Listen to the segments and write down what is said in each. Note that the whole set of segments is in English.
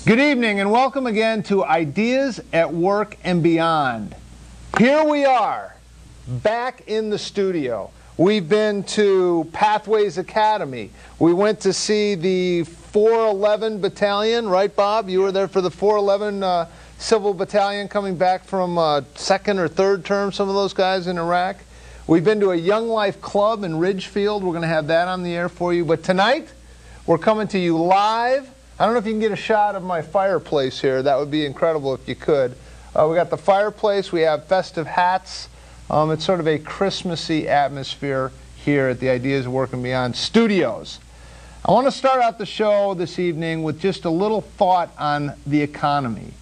Good evening and welcome again to Ideas at Work and Beyond. Here we are, back in the studio. We've been to Pathways Academy. We went to see the 411 Battalion, right, Bob? You were there for the 411 Civil Battalion coming back from second or third term, some of those guys in Iraq. We've been to a Young Life Club in Ridgefield. We're going to have that on the air for you. But tonight, we're coming to you live. I don't know if you can get a shot of my fireplace here. That would be incredible if you could. We got the fireplace. We have festive hats. It's sort of a Christmassy atmosphere here at the Ideas at Work and Beyond studios. I want to start out the show this evening with just a little thought on the economy.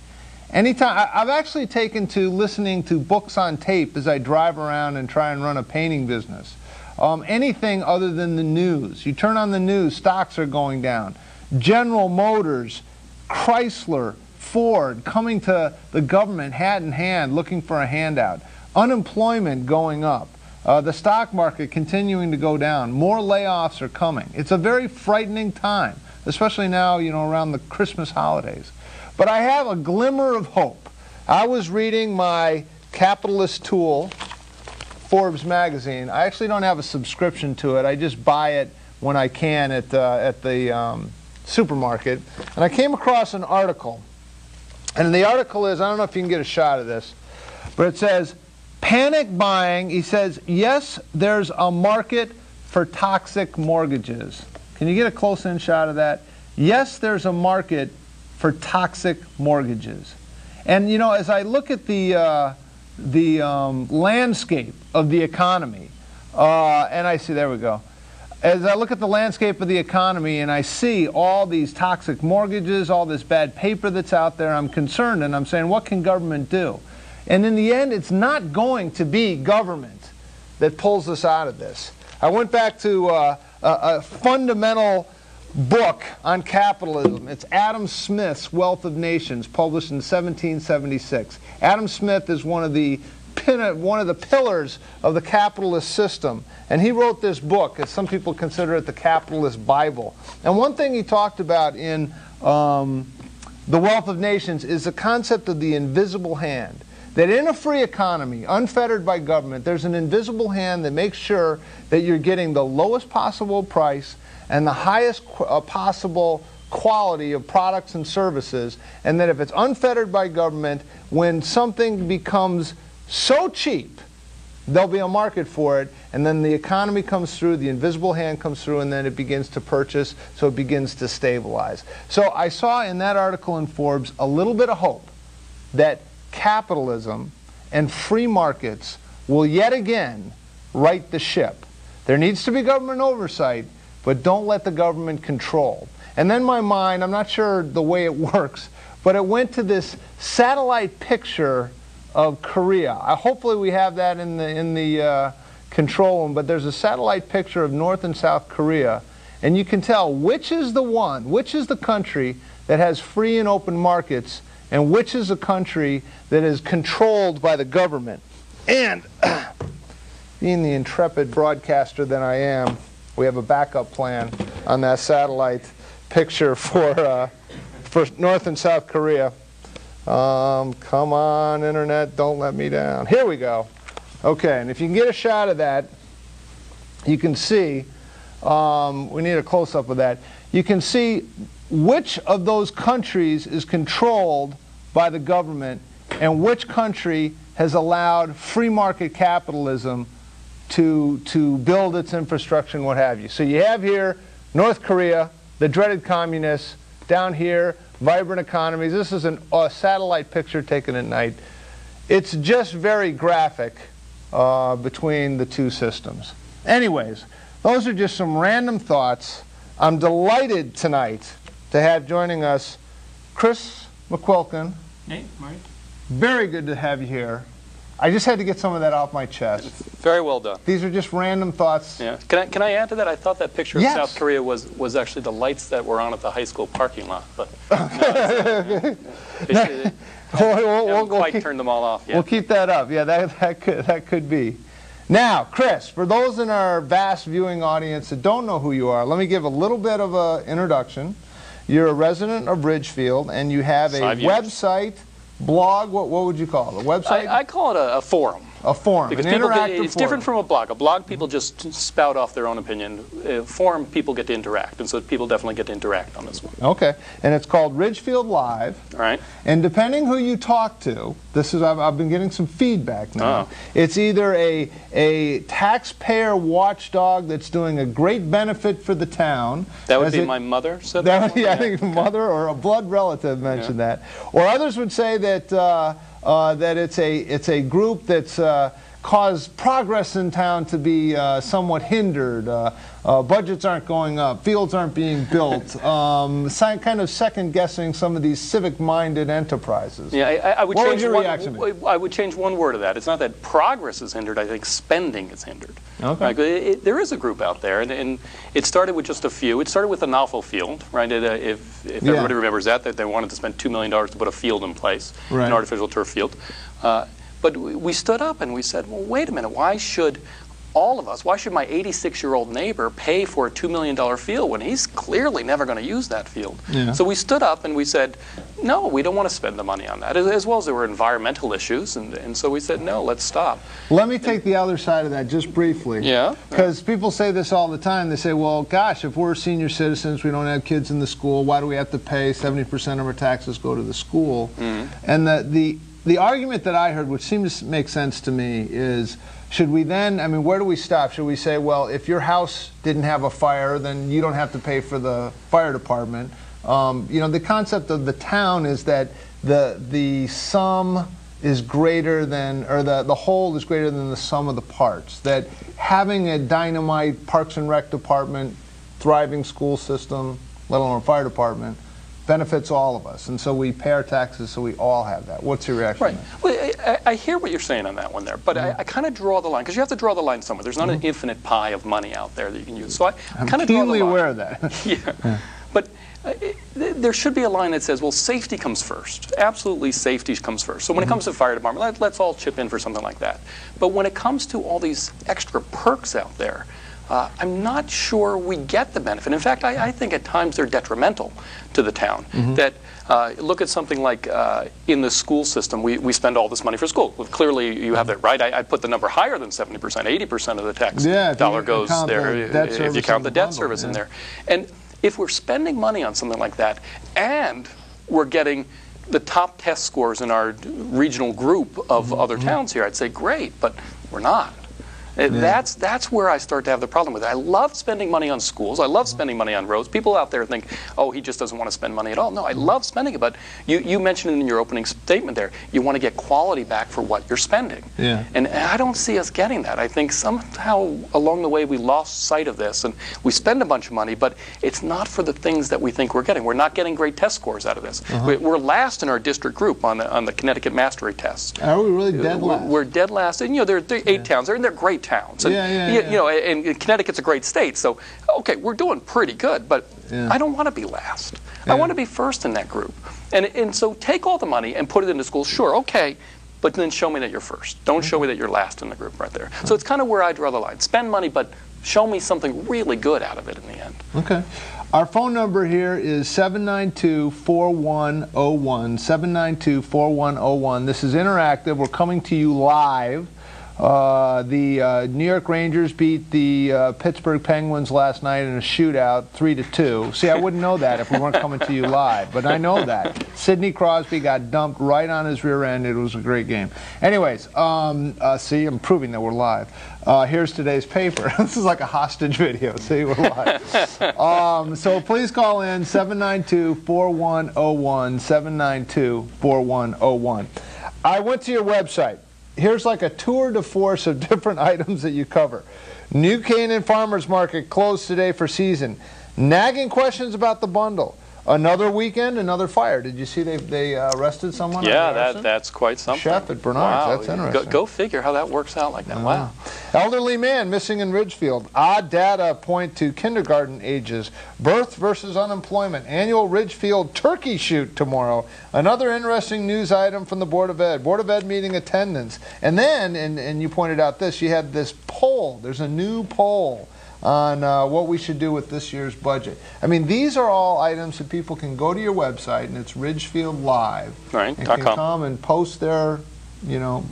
I've actually taken to listening to books on tape as I drive around and try and run a painting business. Anything other than the news. You turn on the news, stocks are going down. General Motors, Chrysler, Ford coming to the government hat in hand looking for a handout. Unemployment going up. The stock market continuing to go down. More layoffs are coming. It's a very frightening time, especially now, around the Christmas holidays. But I have a glimmer of hope. I was reading my capitalist tool, Forbes magazine. I actually don't have a subscription to it. I just buy it when I can at the supermarket. And I came across an article. And the article is, I don't know if you can get a shot of this, but it says, panic buying. He says, yes, there's a market for toxic mortgages. Can you get a close-in shot of that? Yes, there's a market for toxic mortgages. And as I look at the landscape of the economy, and I see, there we go. As I look at the landscape of the economy and I see all these toxic mortgages, all this bad paper that's out there, I'm concerned and I'm saying, what can government do? And in the end, it's not going to be government that pulls us out of this. I went back to a fundamental book on capitalism. It's Adam Smith's Wealth of Nations, published in 1776. Adam Smith is one of the pillars of the capitalist system. And he wrote this book, as some people consider it the capitalist Bible. And one thing he talked about in The Wealth of Nations is the concept of the invisible hand. That in a free economy, unfettered by government, there's an invisible hand that makes sure that you're getting the lowest possible price and the highest possible quality of products and services, and that if it's unfettered by government, when something becomes so cheap, there'll be a market for it, and then the economy comes through, the invisible hand comes through, and then it begins to purchase, so it begins to stabilize. So I saw in that article in Forbes a little bit of hope that capitalism and free markets will yet again right the ship. There needs to be government oversight, but don't let the government control. And then my mind, I'm not sure the way it works, but it went to this satellite picture of Korea. Hopefully we have that in the control room, but there's a satellite picture of North and South Korea, and you can tell which is the country that has free and open markets, and which is a country that is controlled by the government. And being the intrepid broadcaster that I am, we have a backup plan on that satellite picture for North and South Korea. Come on, Internet, don't let me down. Here we go. Okay, and if you can get a shot of that, you can see, we need a close-up of that. You can see which of those countries is controlled by the government and which country has allowed free market capitalism to build its infrastructure and what have you. So you have here North Korea, the dreaded communists, down here, vibrant economies. This is a satellite picture taken at night. It's just very graphic between the two systems. Anyways, those are just some random thoughts. I'm delighted tonight to have joining us Chris McQuilkin. Hey, Mike. Very good to have you here. I just had to get some of that off my chest. Very well done. These are just random thoughts. Yeah. Can I add to that? I thought that picture of Yes. South Korea was actually the lights that were on at the high school parking lot, but we'll quite turned them all off yet. We'll keep that up. Yeah, that could be. Now, Chris, for those in our vast viewing audience that don't know who you are, let me give a little bit of an introduction. You're a resident of Ridgefield, and you have a website, blog. What would you call it? A website? I call it a forum. A forum, because an interactive forum. It's different from a blog. A blog, people just spout off their own opinion. A forum, people get to interact, and so people definitely get to interact on this one. Okay, and it's called Ridgefield Live. All right. And depending who you talk to, I've been getting some feedback now. Oh. It's either a taxpayer watchdog that's doing a great benefit for the town. That would be my mother said that? Yeah, I think mother or a blood relative mentioned that. Or others would say that that it's a group that's caused progress in town to be somewhat hindered. Budgets aren't going up, fields aren't being built, kind of second-guessing some of these civic-minded enterprises. Yeah, I would what change would your reaction be? I would change one word of that. It's not that progress is hindered, I think spending is hindered. Okay. Right? There is a group out there, and it started with just a few. It started with the Naufel field, right? If everybody remembers that they wanted to spend $2 million to put a field in place, an artificial turf field. But we stood up and we said, well, wait a minute, why should all of us, why should my 86-year-old neighbor pay for a $2 million field when he's clearly never going to use that field? Yeah. So we stood up and we said, no, we don't want to spend the money on that, as well as there were environmental issues, and so we said, no, let's stop. Let me take the other side of that just briefly. Yeah. Because people say this all the time. They say, well, gosh, if we're senior citizens, we don't have kids in the school, why do we have to pay 70% of our taxes go to the school? Mm-hmm. And the argument that I heard, which seems to make sense to me, is should we then, I mean, where do we stop? Should we say, well, if your house didn't have a fire, then you don't have to pay for the fire department? You know, the concept of the town is that the sum is greater than, or the whole is greater than the sum of the parts. That having a dynamite Parks and Rec department, thriving school system, let alone a fire department, benefits all of us, and so we pay our taxes so we all have that. What's your reaction? Right. Well, I hear what you're saying on that one there, but I kind of draw the line, because you have to draw the line somewhere. There's not an infinite pie of money out there that you can use. So I'm kind of keenly aware of that. Yeah. But there should be a line that says, well, safety comes first. Absolutely, safety comes first. So when it comes to fire department, let's all chip in for something like that. But when it comes to all these extra perks out there, I'm not sure we get the benefit. In fact, I think at times they're detrimental to the town. That look at something like in the school system, we spend all this money for school. Well, clearly, you have that right. I put the number higher than 70%. 80% of the tax dollar goes there if you count the debt service in there. And if we're spending money on something like that, and we're getting the top test scores in our regional group of other towns here, I'd say great, but we're not. That's where I start to have the problem with it. I love spending money on schools. I love spending money on roads. People out there think, oh, he just doesn't want to spend money at all. No, I love spending it, but you mentioned in your opening statement there, you want to get quality back for what you're spending. Yeah. And I don't see us getting that. I think somehow along the way we lost sight of this, and we spend a bunch of money, but it's not for the things that we think we're getting. We're not getting great test scores out of this. We're last in our district group on the Connecticut Mastery Test. Are we really dead last? We're dead last. And, you know, there are 8 towns. They're great towns. And, you know, and Connecticut's a great state, so okay, we're doing pretty good, but I don't want to be last. I want to be first in that group. And so take all the money and put it into schools, sure, okay, but then show me that you're first. Don't show me that you're last in the group right there. So it's kind of where I draw the line. Spend money, but show me something really good out of it in the end. Okay. Our phone number here is 792-4101, 792-4101. This is interactive. We're coming to you live. The New York Rangers beat the Pittsburgh Penguins last night in a shootout, 3-2. See, I wouldn't know that if we weren't coming to you live, but I know that. Sidney Crosby got dumped right on his rear end. It was a great game. Anyways, see, I'm proving that we're live. Here's today's paper. This is like a hostage video. See, we're live. So please call in 792-4101, 792-4101. I went to your website. Here's like a tour de force of different items that you cover. New Canaan Farmers Market closed today for season. Nagging questions about the bundle. Another weekend, another fire. Did you see they arrested someone? Yeah, that's quite something. Chef at Bernard's. Wow. That's interesting. Go figure how that works out like that. Wow. Elderly man missing in Ridgefield. Odd data point to kindergarten ages. Birth versus unemployment. Annual Ridgefield turkey shoot tomorrow. Another interesting news item from the Board of Ed. Board of Ed meeting attendance. And then, and you pointed out this, you had this poll. There's a new poll on what we should do with this year's budget. I mean, these are all items that people can go to your website, and it's Ridgefield Live, right, and can come and post their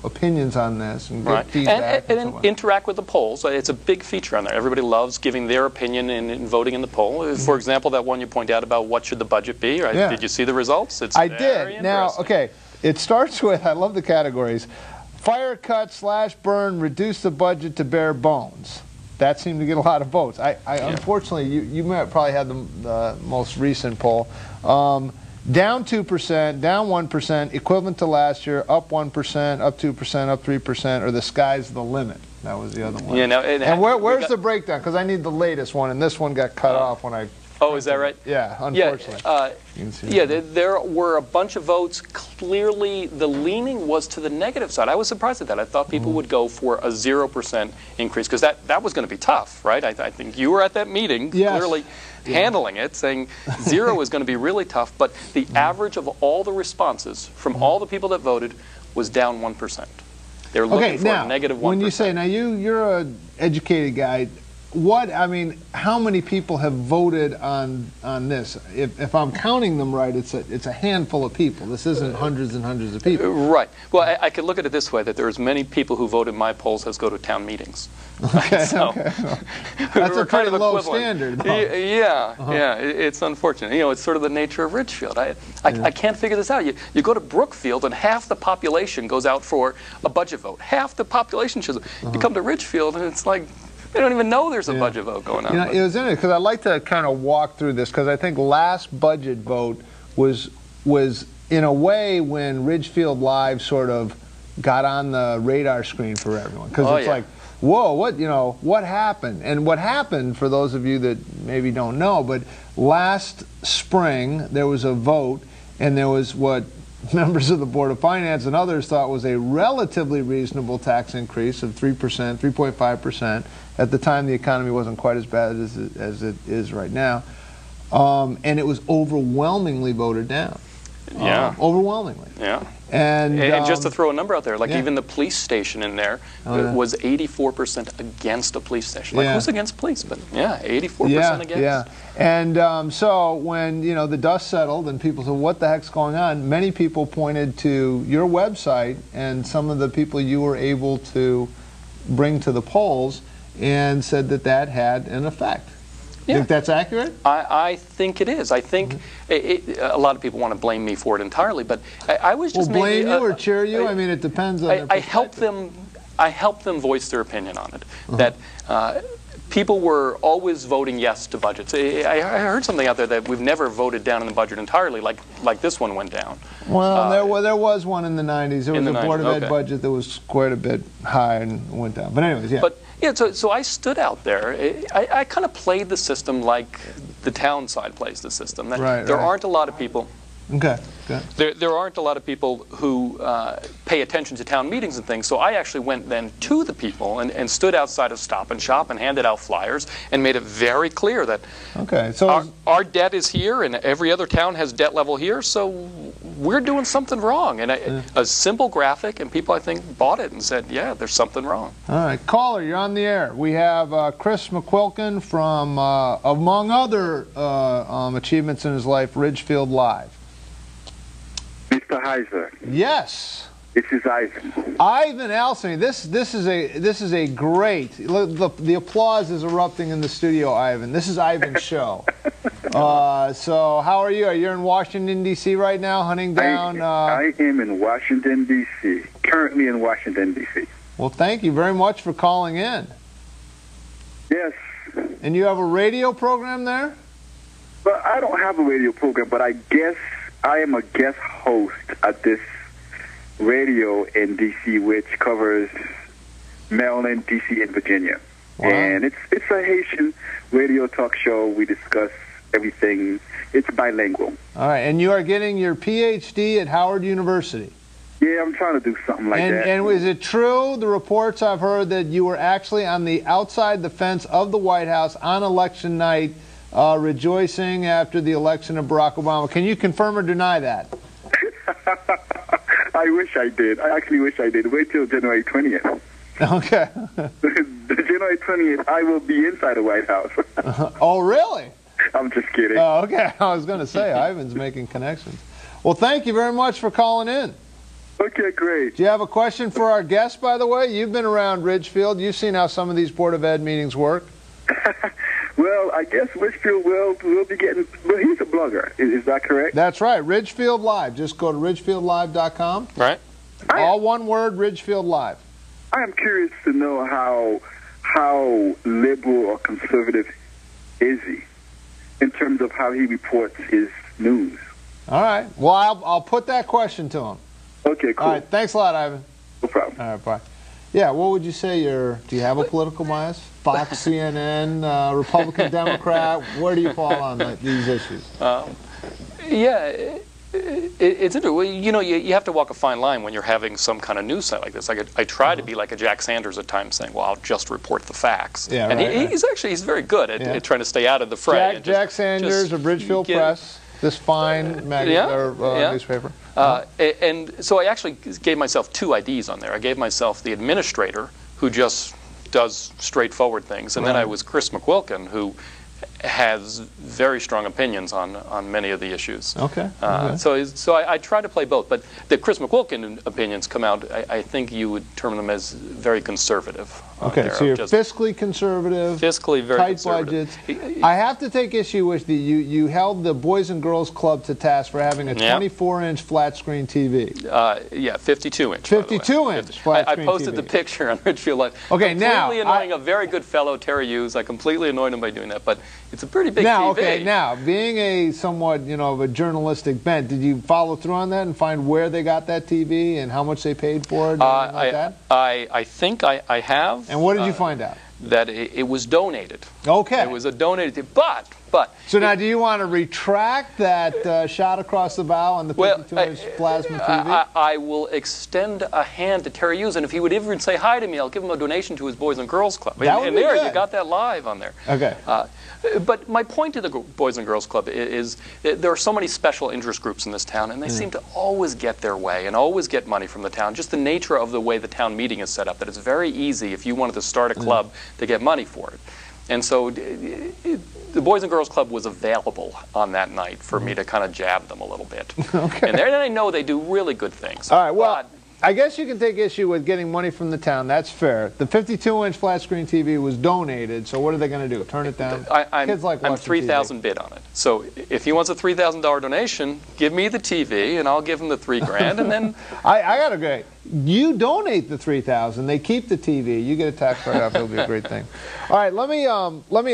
opinions on this and get feedback. And so interact with the polls. It's a big feature on there. Everybody loves giving their opinion and voting in the poll. For example, that one you point out about what should the budget be. Right? Yeah. Did you see the results? It's I very did. Now, okay, it starts with, I love the categories, fire cut, slash burn, reduce the budget to bare bones. That seemed to get a lot of votes. Unfortunately, you might probably have the most recent poll. Down 2%, down 1%, equivalent to last year, up 1%, up 2%, up 3%, or the sky's the limit. That was the other one. Yeah, and where's the breakdown? Because I need the latest one, and this one got cut off when I... Oh, is that right? Yeah, unfortunately. There were a bunch of votes. Clearly, the leaning was to the negative side. I was surprised at that. I thought people would go for a 0% increase, because that was going to be tough, right? I think you were at that meeting, clearly handling it, saying 0 is going to be really tough. But the average of all the responses from all the people that voted was down 1%. They're looking for a negative 1%. When you say, now you're an educated guy, how many people have voted on this? If I'm counting them right, it's a handful of people. This isn't hundreds and hundreds of people. Right. Well, I could look at it this way, that there's many people who voted my polls as go to town meetings. Okay, so, that's a pretty low standard, though. Yeah, it's unfortunate. It's sort of the nature of Ridgefield. I can't figure this out. You go to Brookfield, and half the population goes out for a budget vote. Half the population shows up. You come to Ridgefield, and it's like, they don't even know there's a budget vote going on. It was interesting, because I'd like to kind of walk through this, because I think last budget vote was in a way when Ridgefield Live sort of got on the radar screen for everyone. Because it's like, whoa, what happened? And what happened, for those of you that maybe don't know, but last spring there was a vote, and there was what members of the Board of Finance and others thought was a relatively reasonable tax increase of 3%, 3.5%. At the time, the economy wasn't quite as bad as it is right now. And it was overwhelmingly voted down. Yeah. Overwhelmingly. Yeah. And just to throw a number out there, like even the police station in there was 84% against a police station. Like, who's against police? But 84% against. Yeah. And so when the dust settled and people said, "What the heck's going on?" Many people pointed to your website and some of the people you were able to bring to the polls, and said that had an effect. You think that's accurate? I think it is. I think a lot of people want to blame me for it entirely, but I was just blame you or cheer you. I mean, it depends on their perspective. I help them voice their opinion on it. That people were always voting yes to budgets. I heard something out there that we've never voted down in the budget entirely, like this one went down. Well, there was one in the 90s. There was a Board of Ed budget that was quite a bit high and went down. But anyways, so I stood out there. I kind of played the system like the town side plays the system. There aren't a lot of people. Okay. There aren't a lot of people who pay attention to town meetings and things, so I actually went then to the people and stood outside of Stop and Shop and handed out flyers and made it very clear that our debt is here and every other town has debt level here, so we're doing something wrong. And a simple graphic, and people, I think, bought it and said, yeah, there's something wrong. All right. Caller, you're on the air. We have Chris McQuilkin from, among other achievements in his life, Ridgefield Live. Mr. Heiser. Yes. This is Ivan. Ivan Alsany. This is a great. The applause is erupting in the studio, Ivan. This is Ivan's show. So how are you? Are you in Washington D.C. right now, hunting down? I am in Washington D.C. Currently in Washington D.C. Well, thank you very much for calling in. Yes. And you have a radio program there? Well, I don't have a radio program, but I guess I am a guest host at this radio in D.C., which covers Maryland, D.C., and Virginia. Wow. And it's a Haitian radio talk show. We discuss everything. It's bilingual. All right, and you are getting your Ph.D. at Howard University. Yeah, I'm trying to do something like that. And is it true, the reports I've heard, that you were actually on the outside the fence of the White House on election night, rejoicing after the election of Barack Obama? Can you confirm or deny that? I wish I did. I actually wish I did. Wait till January 20th. Okay. The January 20th, I will be inside the White House. Oh, really? I'm just kidding. Oh, okay. I was going to say, Ivan's making connections. Well, thank you very much for calling in. Okay, great. Do you have a question for our guest, by the way? You've been around Ridgefield. You've seen how some of these Board of Ed meetings work. Well, I guess Ridgefield will be getting... Well, he's a blogger. Is that correct? That's right. Ridgefield Live. Just go to ridgefieldlive.com. Right. All one word, Ridgefield Live. I am curious to know how liberal or conservative is he in terms of how he reports his news. All right. Well, I'll put that question to him. Okay, cool. All right. Thanks a lot, Ivan. No problem. All right, bye. Yeah, what would you say do you have a political bias? Fox, CNN, Republican, Democrat, where do you fall on these issues? Yeah, it's interesting. Well, you know, you have to walk a fine line when you're having some kind of news site like this. I try to be like a Jack Sanders at times, saying, well, I'll just report the facts. Yeah, and right, he's very good at trying to stay out of the fray. Jack Sanders of Ridgefield Press, this fine newspaper. And so I actually gave myself 2 IDs on there. I gave myself the administrator, who just does straightforward things, and then I was Chris McQuilkin, who has very strong opinions on many of the issues. Okay. So I try to play both, but the Chris McQuilkin opinions come out, I think you would term them as very conservative. Okay, so you're fiscally conservative, fiscally very tight conservative. budgets. I have to take issue with you held the Boys and Girls Club to task for having a 24-inch flat screen TV. Yeah, 52-inch. 52-inch flat screen I posted TV. the picture on Ridgefield Live. Okay, completely annoying a very good fellow, Terry Hughes. I completely annoyed him by doing that, but it's a pretty big TV. Okay, now, being a somewhat, of a journalistic bent, did you follow through on that and find where they got that TV and how much they paid for it? I think I have. And what did you find out? That it was donated. Okay. It was a donated, but. So now, do you want to retract that shot across the bow on the 52-inch plasma TV? I will extend a hand to Terry Hughes, and if he would even say hi to me, I'll give him a donation to his Boys and Girls Club. And there, you got that live on there. Okay. But my point to the Boys and Girls Club is that there are so many special interest groups in this town, and they seem to always get their way and always get money from the town. Just the nature of the way the town meeting is set up, that it's very easy if you wanted to start a club to get money for it. And so the Boys and Girls Club was available on that night for me to kind of jab them a little bit. Okay. And I know they do really good things. All right, well, I guess you can take issue with getting money from the town. That's fair. The 52-inch flat screen TV was donated, so what are they going to do? Turn it down? Kids like watching I'm 3,000 bid on it. So if he wants a $3,000 donation, give me the TV, and I'll give him the $3,000, and then I got to go. You donate the $3,000, they keep the TV. You get a tax write-off. It'll be a great thing. All right, let me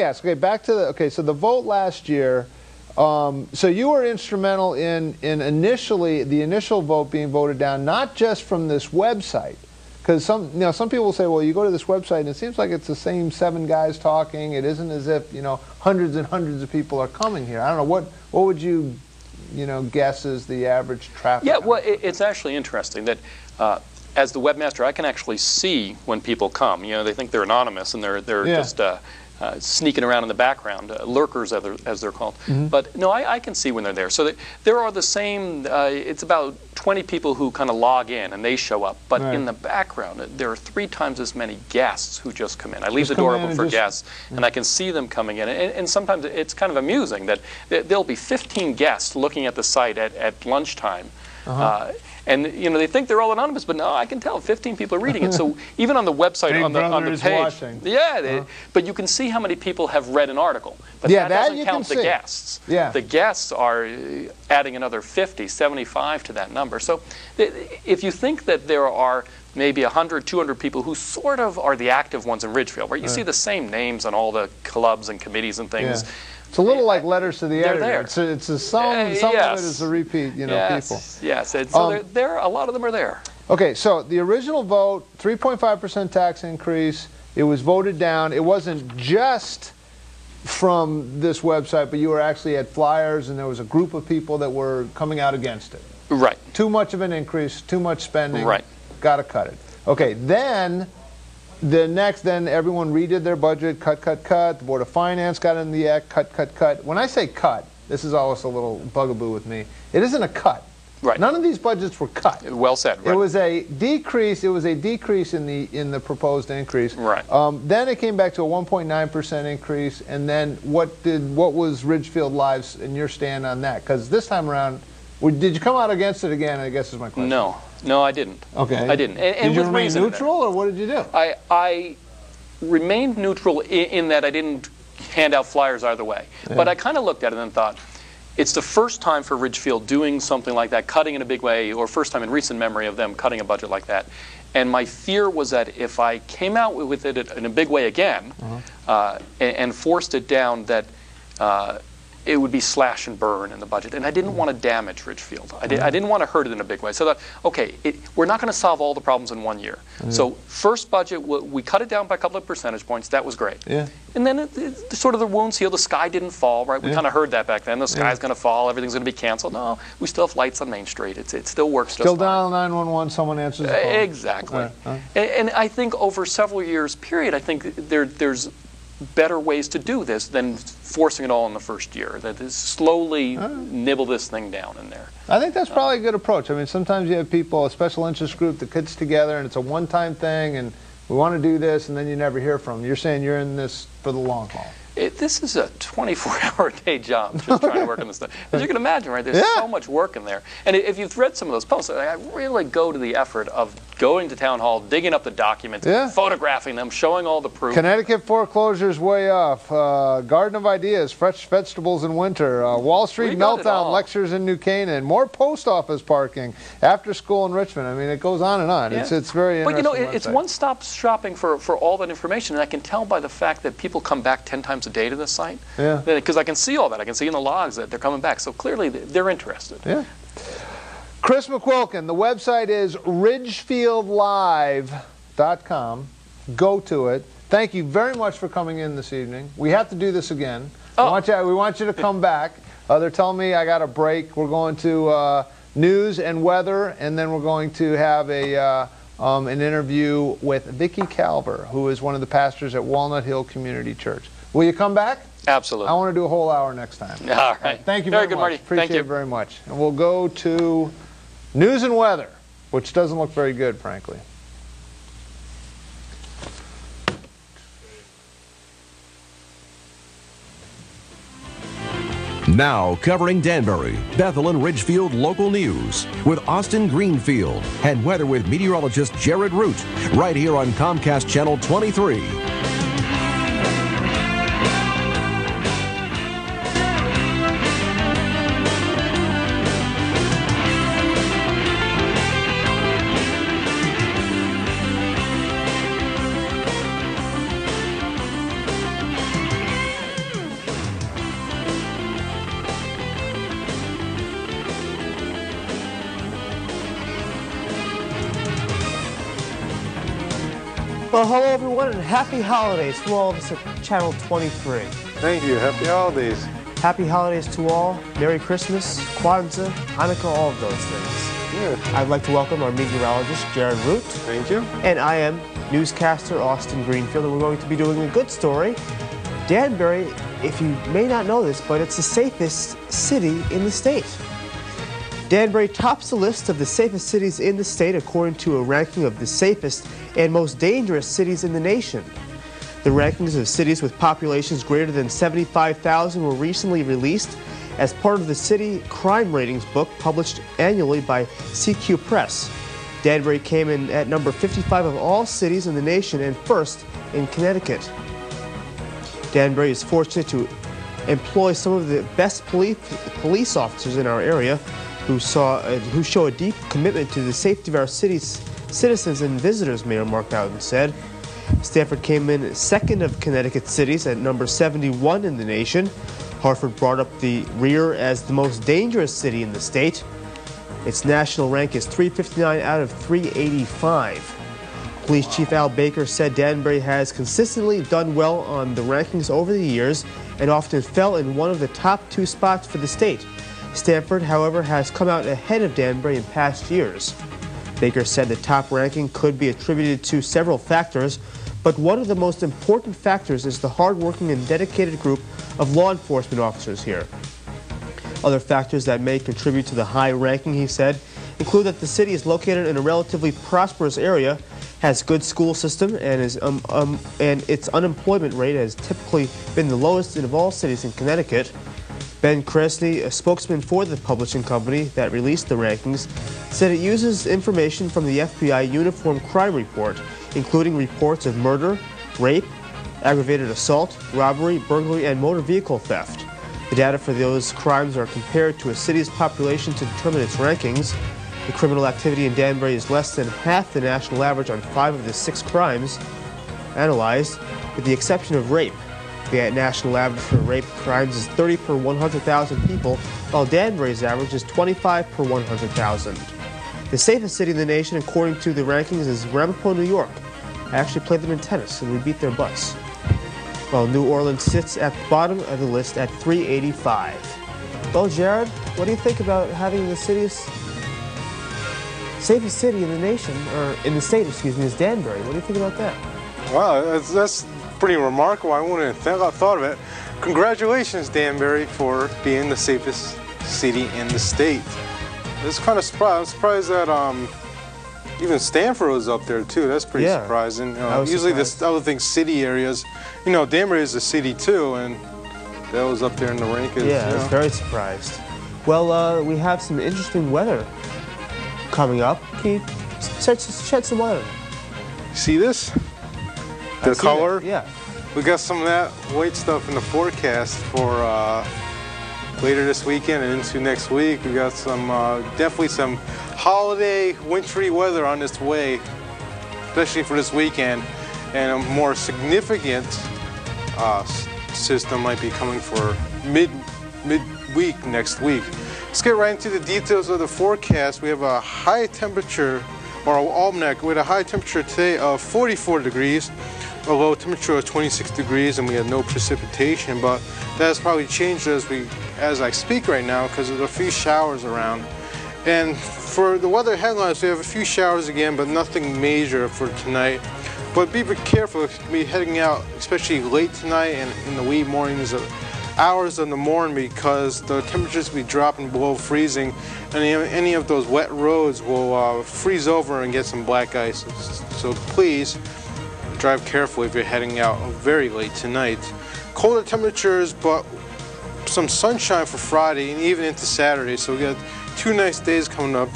ask. Okay, back to so the vote last year. So you were instrumental in initially the initial vote being voted down, not just from this website, because some people will say, well, you go to this website and it seems like it's the same 7 guys talking. It isn't as if hundreds and hundreds of people are coming here. I don't know what would you guess is the average traffic? Yeah, well, it's actually interesting that. As the webmaster, I can actually see when people come. They think they're anonymous and they're just sneaking around in the background, lurkers as they're called. But no, I can see when they're there. So there are the same, it's about 20 people who kind of log in and they show up. But in the background, there are 3 times as many guests who just come in. I leave the door open for guests, and I can see them coming in. And sometimes it's kind of amusing that there'll be 15 guests looking at the site at lunchtime. And they think they're all anonymous, but no, I can tell 15 people are reading it. So even on the website, on the page, but you can see how many people have read an article. But that doesn't count the guests. The guests are adding another 50, 75 to that number. So if you think that there are maybe 100, 200 people who sort of are the active ones in Ridgefield, where you see the same names on all the clubs and committees and things. It's a little like letters to the editor. There. Some of it is a repeat, people. Yes. So a lot of them are there. Okay, so the original vote, 3.5% tax increase. It was voted down. It wasn't just from this website, but you were actually at flyers, and there was a group of people that were coming out against it. Right. Too much of an increase, too much spending. Right. Got to cut it. Okay, then everyone redid their budget, cut. The Board of Finance got in the act, cut. When I say cut, this is always a little bugaboo with me. It isn't a cut. Right. None of these budgets were cut. Well said. Right. It was a decrease. It was a decrease in the proposed increase. Right. Then it came back to a 1.9% increase. And then what was Ridgefield Live's and your stand on that? Because this time around, did you come out against it again? I guess is my question. No, I didn't. Okay. I didn't. Did you remain neutral, or what did you do? I remained neutral in that I didn't hand out flyers either way. Yeah. But I kind of looked at it and thought, it's the first time for Ridgefield doing something like that, cutting in a big way, or first time in recent memory of them cutting a budget like that. And my fear was that if I came out with it in a big way again, and forced it down, that it would be slash and burn in the budget. And I didn't want to damage Ridgefield. I didn't want to hurt it in a big way. So I thought, okay, we're not going to solve all the problems in 1 year. So first budget, we cut it down by a couple of percentage points. That was great. Yeah. And then sort of the wounds healed. The sky didn't fall, right? We kind of heard that back then. The sky's going to fall. Everything's going to be canceled. No, we still have lights on Main Street. It still works just fine. Still dial 911, someone answers the phone. Exactly. And I think over several years period, I think there's better ways to do this than forcing it all in the first year. That is slowly nibble this thing down in there. I think that's probably a good approach. I mean, sometimes you have people, a special interest group that gets together and it's a one-time thing and we want to do this, and then you never hear from them. You're saying you're in this for the long haul. This is a 24-hour-a-day job, just trying to work on this stuff. As you can imagine, right, there's so much work in there. And if you've read some of those posts, I really go to the effort of going to town hall, digging up the documents, photographing them, showing all the proof. Connecticut foreclosures way off. Garden of Ideas, fresh vegetables in winter. Wall Street meltdown, lectures in New Canaan. More post office parking. After school in Richmond. I mean, it goes on and on. Yeah. It's very interesting. But you know, it's one-stop shopping for all that information, and I can tell by the fact that people come back 10 times a day to this site. Yeah. Because I can see all that. I can see in the logs that they're coming back. So clearly they're interested. Yeah. Chris McQuilkin, the website is ridgefieldlive.com. Go to it. Thank you very much for coming in this evening. We have to do this again. We want you to come back. They're telling me I got a break. We're going to news and weather, and then we're going to have an interview with Vicki Calver, who is one of the pastors at Walnut Hill Community Church. Will you come back? Absolutely. I want to do a whole hour next time. All right. Thank you very much. Marty. Appreciate it very much. And we'll go to news and weather, which doesn't look very good, frankly. Now covering Danbury, Bethel, and Ridgefield local news with Austin Greenfield and weather with meteorologist Jared Root, right here on Comcast Channel 23. Well, hello everyone, and happy holidays from all of us at Channel 23. Thank you. Happy holidays. Happy holidays to all. Merry Christmas, Kwanzaa, Hanukkah, all of those things. Good. I'd like to welcome our meteorologist, Jared Root. Thank you. And I am newscaster Austin Greenfield, and we're going to be doing a good story. Danbury, if you may not know this, but it's the safest city in the state. Danbury tops the list of the safest cities in the state according to a ranking of the safest and most dangerous cities in the nation. The rankings of cities with populations greater than 75,000 were recently released as part of the City Crime Ratings book published annually by CQ Press. Danbury came in at number 55 of all cities in the nation and first in Connecticut. Danbury is fortunate to employ some of the best police officers in our area who show a deep commitment to the safety of our city's citizens and visitors, Mayor Mark Bowden said. Stamford came in second of Connecticut cities at number 71 in the nation. Hartford brought up the rear as the most dangerous city in the state. Its national rank is 359 out of 385. Police Chief Al Baker said Danbury has consistently done well on the rankings over the years and often fell in one of the top 2 spots for the state. Stamford, however, has come out ahead of Danbury in past years. Baker said the top ranking could be attributed to several factors, but one of the most important factors is the hardworking and dedicated group of law enforcement officers here. Other factors that may contribute to the high ranking, he said, include that the city is located in a relatively prosperous area, has good school system, and its unemployment rate has typically been the lowest of all cities in Connecticut. Ben Krasny, a spokesman for the publishing company that released the rankings, said it uses information from the FBI Uniform Crime Report, including reports of murder, rape, aggravated assault, robbery, burglary, and motor vehicle theft. The data for those crimes are compared to a city's population to determine its rankings. The criminal activity in Danbury is less than half the national average on 5 of the 6 crimes analyzed, with the exception of rape. The national average for rape crimes is 30 per 100,000 people, while Danbury's average is 25 per 100,000. The safest city in the nation, according to the rankings, is Ramapo, New York. I actually played them in tennis, and we beat their butts. Well, New Orleans sits at the bottom of the list at 385. Well, Jared, what do you think about having the safest city in the nation, or in the state, excuse me, is Danbury? What do you think about that? Wow, that's pretty remarkable. I wouldn't have thought of it. Congratulations, Danbury, for being the safest city in the state. It's kind of surprised. I'm surprised that even Stanford was up there too. That's pretty surprising. Usually the other things, city areas, Danbury is a city too, and that was up there in the rankings. Yeah, I was very surprised. Well, we have some interesting weather coming up. Can you shed some light on it? See this? The color? Yeah. We got some of that white stuff in the forecast for later this weekend and into next week. We got some, definitely some holiday, wintry weather on its way, especially for this weekend. And a more significant system might be coming for mid-week next week. Let's get right into the details of the forecast. We have a high temperature, or an almanac, with a high temperature today of 44 degrees, a low temperature of 26 degrees, and we had no precipitation, but that has probably changed as I speak right now, because there's a few showers around. And for the weather headlines, we have a few showers again, but nothing major for tonight. But be careful if you're heading out, especially late tonight and in the wee mornings hours of the morning, because the temperatures will be dropping below freezing, and any of those wet roads will freeze over and get some black ice. So please drive carefully if you're heading out very late tonight. Colder temperatures, but some sunshine for Friday and even into Saturday. So we got 2 nice days coming up.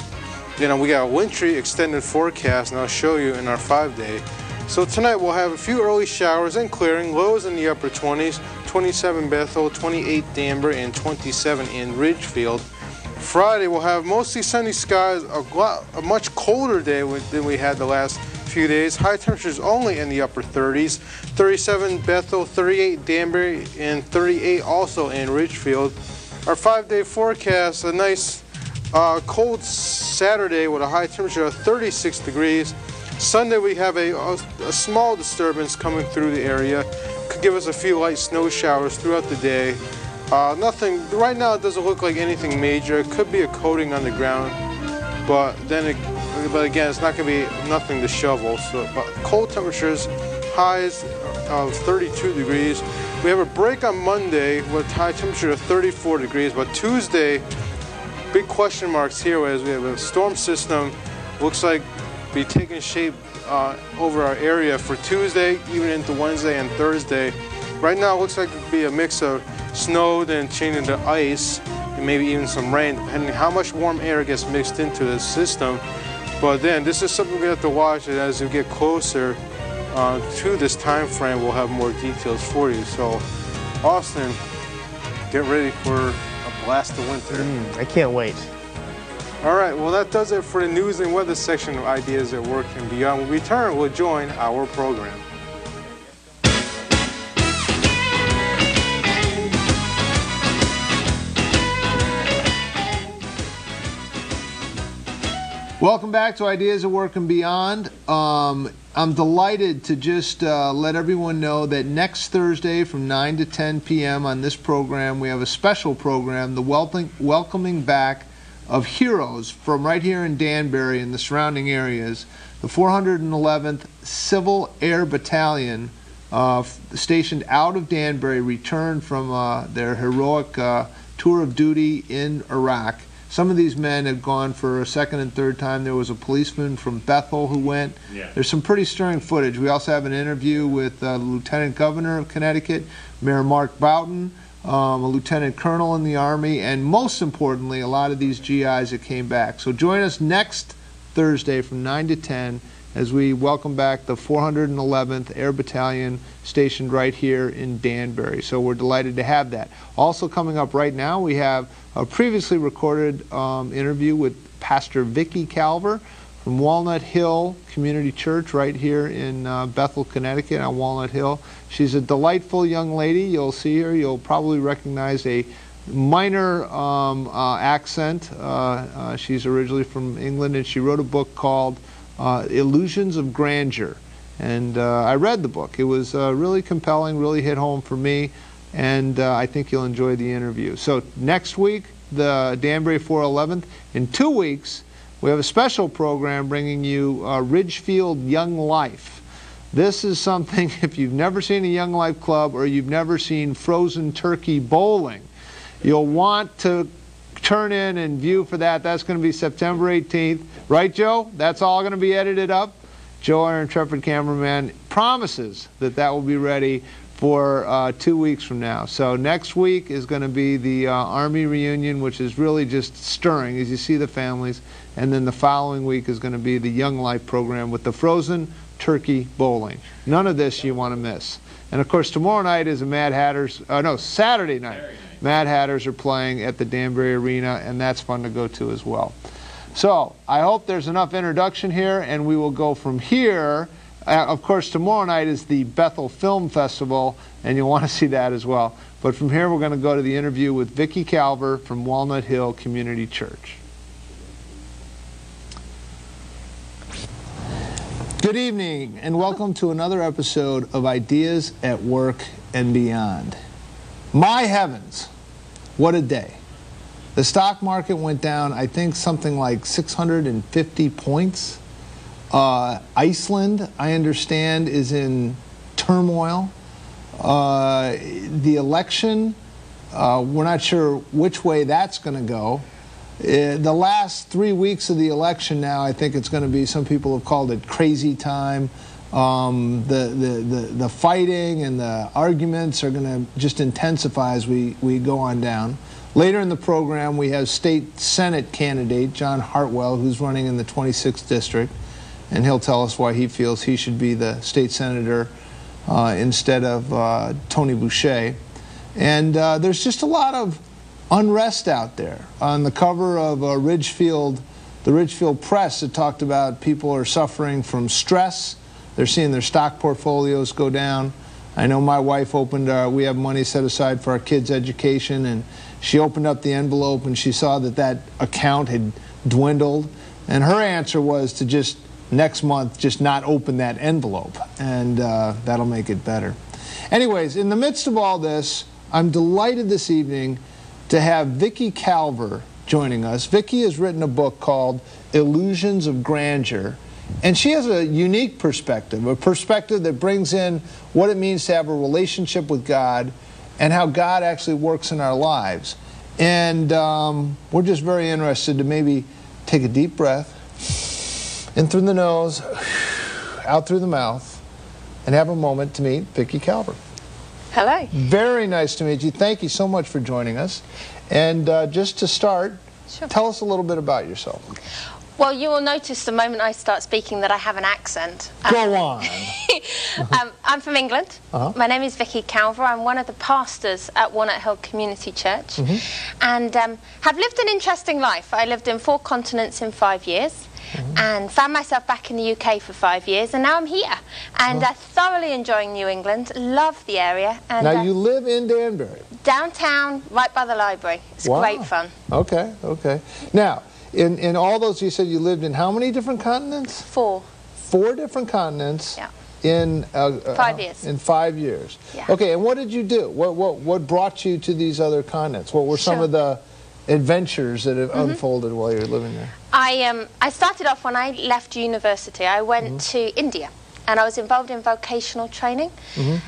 We got a wintry extended forecast, and I'll show you in our 5-day. So tonight we'll have a few early showers and clearing, lows in the upper 20s, 27 Bethel, 28 Danbury, and 27 in Ridgefield. Friday we'll have mostly sunny skies, a much colder day than we had the last few days. High temperatures only in the upper 30s, 37 Bethel, 38 Danbury, and 38 also in Ridgefield. Our 5-day forecast, a nice cold Saturday with a high temperature of 36 degrees. Sunday we have a small disturbance coming through the area. Could give us a few light snow showers throughout the day. Nothing, right now it doesn't look like anything major. It could be a coating on the ground, but again, it's not going to be nothing to shovel. So, but cold temperatures, highs of 32 degrees. We have a break on Monday with high temperature of 34 degrees, but Tuesday, big question marks here as we have a storm system. Looks like be taking shape over our area for Tuesday, even into Wednesday and Thursday. Right now, it looks like it could be a mix of snow, then changing to ice, and maybe even some rain, depending on how much warm air gets mixed into the system. But then, this is something we have to watch, and as we get closer to this time frame, we'll have more details for you. So, Austin, get ready for a blast of winter. I can't wait. All right, well, that does it for the news and weather section of Ideas at Work and Beyond. When we return, we'll join our program. Welcome back to Ideas at Work and Beyond. I'm delighted to just let everyone know that next Thursday from 9 to 10 p.m. on this program, we have a special program, the welcoming back of heroes from right here in Danbury and the surrounding areas. The 411th Civil Air Battalion, stationed out of Danbury, returned from their heroic tour of duty in Iraq. Some of these men have gone for a second and third time. There was a policeman from Bethel who went. Yeah. There's some pretty stirring footage. We also have an interview with the Lieutenant Governor of Connecticut, Mayor Mark Boughton, a lieutenant colonel in the Army, and most importantly, a lot of these GIs that came back. So join us next Thursday from 9 to 10 as we welcome back the 411th Air Battalion stationed right here in Danbury. So we're delighted to have that. Also coming up right now, we have a previously recorded interview with Pastor Vicki Calver from Walnut Hill Community Church right here in Bethel, Connecticut on Walnut Hill. She's a delightful young lady. You'll see her. You'll probably recognize a minor accent. She's originally from England, and she wrote a book called Illusions of Grandeur. And I read the book. It was really compelling, really hit home for me, and I think you'll enjoy the interview. So next week, the Danbury 411th. In 2 weeks, we have a special program bringing you Ridgefield Young Life. This is something, if you've never seen a Young Life Club or you've never seen frozen turkey bowling, you'll want to turn in and view for that. That's going to be September 18th. Right, Joe? That's all going to be edited up. Joe, our intrepid cameraman, promises that that will be ready for 2 weeks from now. So next week is going to be the Army reunion, which is really just stirring as you see the families. And then the following week is going to be the Young Life program with the frozen turkey bowling. None of this you want to miss. And of course, tomorrow night is a Mad Hatters, Saturday night. Mad Hatters are playing at the Danbury Arena, and that's fun to go to as well. So I hope there's enough introduction here, and we will go from here. Of course, tomorrow night is the Bethel Film Festival, and you'll want to see that as well. But from here, we're going to go to the interview with Vicki Calver from Walnut Hill Community Church. Good evening, and welcome to another episode of Ideas at Work and Beyond. My heavens, what a day. The stock market went down, I think, something like 650 points. Iceland, I understand, is in turmoil. The election, we're not sure which way that's going to go. The last 3 weeks of the election now, I think it's going to be, some people have called it crazy time. The fighting and the arguments are going to just intensify as we go on down. Later in the program, we have State Senate candidate John Hartwell, who's running in the 26th District, and he'll tell us why he feels he should be the state senator instead of Tony Boucher. And there's just a lot of unrest out there. On the cover of the Ridgefield Press, it talked about people are suffering from stress. They're seeing their stock portfolios go down. I know my wife opened, we have money set aside for our kids' education, and she opened up the envelope and she saw that that account had dwindled. And her answer was to just, next month, just not open that envelope, and that'll make it better. Anyways, in the midst of all this, I'm delighted this evening to have Vicki Calver joining us. Vicki has written a book called Illusions of Grandeur, and she has a unique perspective, a perspective that brings in what it means to have a relationship with God and how God actually works in our lives. And we're just very interested to maybe take a deep breath in through the nose, out through the mouth, and have a moment to meet Vicki Calver. Hello. Very nice to meet you. Thank you so much for joining us. And just to start, sure, tell us a little bit about yourself. Well, you will notice the moment I start speaking that I have an accent. Go on. I'm from England. My name is Vicki Calver. I'm one of the pastors at Walnut Hill Community Church, and have lived an interesting life. I lived in 4 continents in 5 years. And found myself back in the UK for 5 years, and now I'm here. And thoroughly enjoying New England, love the area. And now you live in Danbury? Downtown, right by the library. It's great fun. Okay, okay. Now, in all those, you said you lived in how many different continents? 4. 4 different continents? Yeah. In 5 years. In 5 years. Yeah. Okay, and what did you do? What brought you to these other continents? What were some of the adventures that have unfolded while you were living there? I started off when I left university. I went to India, and I was involved in vocational training,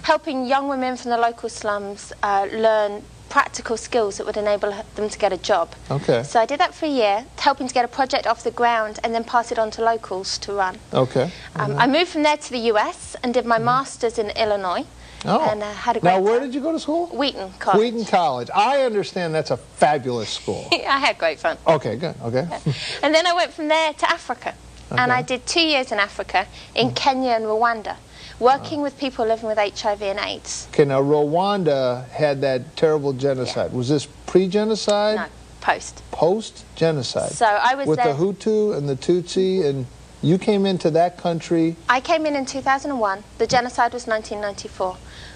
helping young women from the local slums learn practical skills that would enable them to get a job. Okay. So I did that for a year, helping to get a project off the ground and then pass it on to locals to run. Okay. I moved from there to the US and did my master's in Illinois. Oh. And had a great Now, where time. did you go to school? Wheaton College. Wheaton College. I understand that's a fabulous school. I had great fun. Okay, good. Okay. Yeah. And then I went from there to Africa. Okay. And I did 2 years in Africa, in Kenya and Rwanda, working with people living with HIV and AIDS. Okay, now Rwanda had that terrible genocide. Yeah. Was this pre-genocide? No, post. Post-genocide. So I was with there. the Hutu and the Tutsi, and you came into that country. I came in 2001. The genocide was 1994.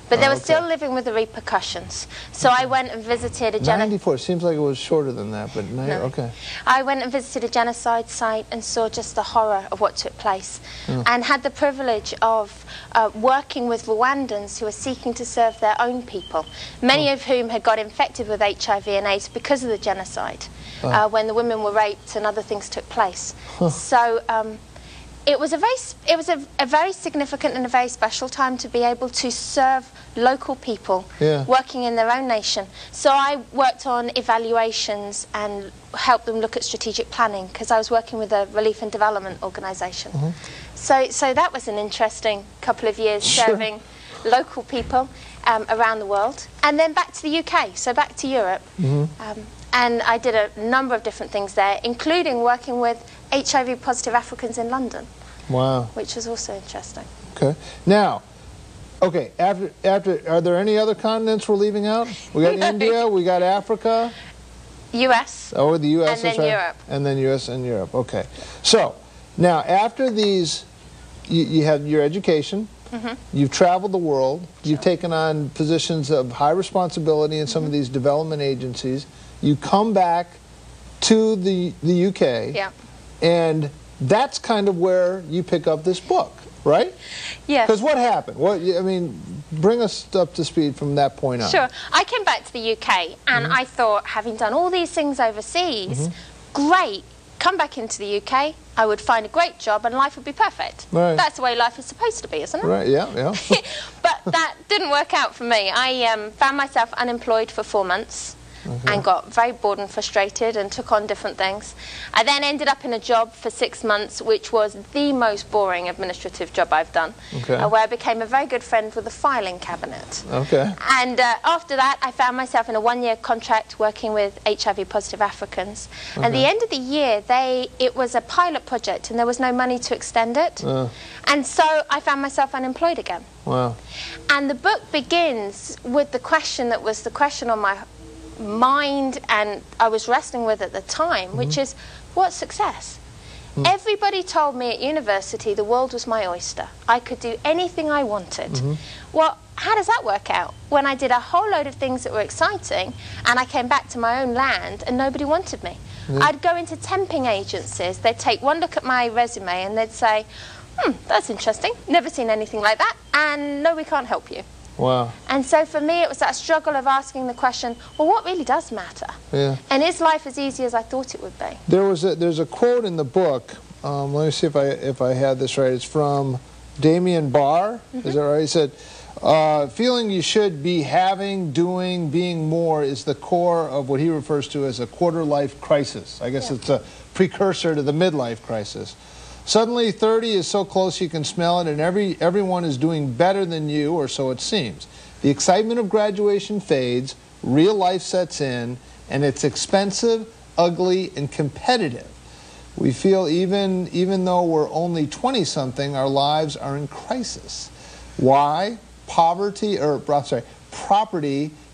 But they were still living with the repercussions. So I went and visited a genocide. 94. Seems like it was shorter than that, but no. Okay. I went and visited a genocide site and saw just the horror of what took place, and had the privilege of working with Rwandans who were seeking to serve their own people, many of whom had got infected with HIV and AIDS because of the genocide, when the women were raped and other things took place. So it was a very significant and a very special time to be able to serve local people working in their own nation. So I worked on evaluations and helped them look at strategic planning, because I was working with a relief and development organisation. So that was an interesting couple of years serving local people around the world. And then back to the UK, so back to Europe. And I did a number of different things there, including working with HIV positive Africans in London. Wow. Which was also interesting. Okay. Now, okay, after are there any other continents we're leaving out? We got India, we got Africa. US. Oh, the US. And then Europe. And then US and Europe. Okay. So, now after these, you have your education. You've traveled the world. You've taken on positions of high responsibility in some of these development agencies. You come back to the UK. Yeah. And that's kind of where you pick up this book, right? Yes. Because what happened? I mean, bring us up to speed from that point on. Sure. I came back to the UK and I thought, having done all these things overseas, great, come back into the UK, I would find a great job and life would be perfect. Right. That's the way life is supposed to be, isn't it? Right, yeah. But that didn't work out for me. I found myself unemployed for 4 months. And got very bored and frustrated and took on different things. I then ended up in a job for 6 months, which was the most boring administrative job I've done, where I became a very good friend with the filing cabinet. Okay. And after that, I found myself in a 1-year contract working with HIV-positive Africans. And at the end of the year, it was a pilot project, and there was no money to extend it. And so I found myself unemployed again. Wow. And the book begins with the question that was the question on my mind and I was wrestling with at the time, which is, what's success? Everybody told me at university the world was my oyster. I could do anything I wanted. Well, how does that work out when I did a whole load of things that were exciting and I came back to my own land and nobody wanted me? I'd go into temping agencies, they'd take one look at my resume and they'd say, that's interesting, never seen anything like that, and no, we can't help you. Wow. And so for me, it was that struggle of asking the question, well, what really does matter? Yeah. And is life as easy as I thought it would be? There's a quote in the book. Let me see if I had this right. It's from Damien Barr. Is that right? He said, feeling you should be having, doing, being more is the core of what he refers to as a quarter-life crisis. I guess it's a precursor to the midlife crisis. Suddenly 30 is so close you can smell it, and everyone is doing better than you, or so it seems. The excitement of graduation fades, real life sets in, and it's expensive, ugly, and competitive. We feel even though we're only 20-something, our lives are in crisis. Why? Property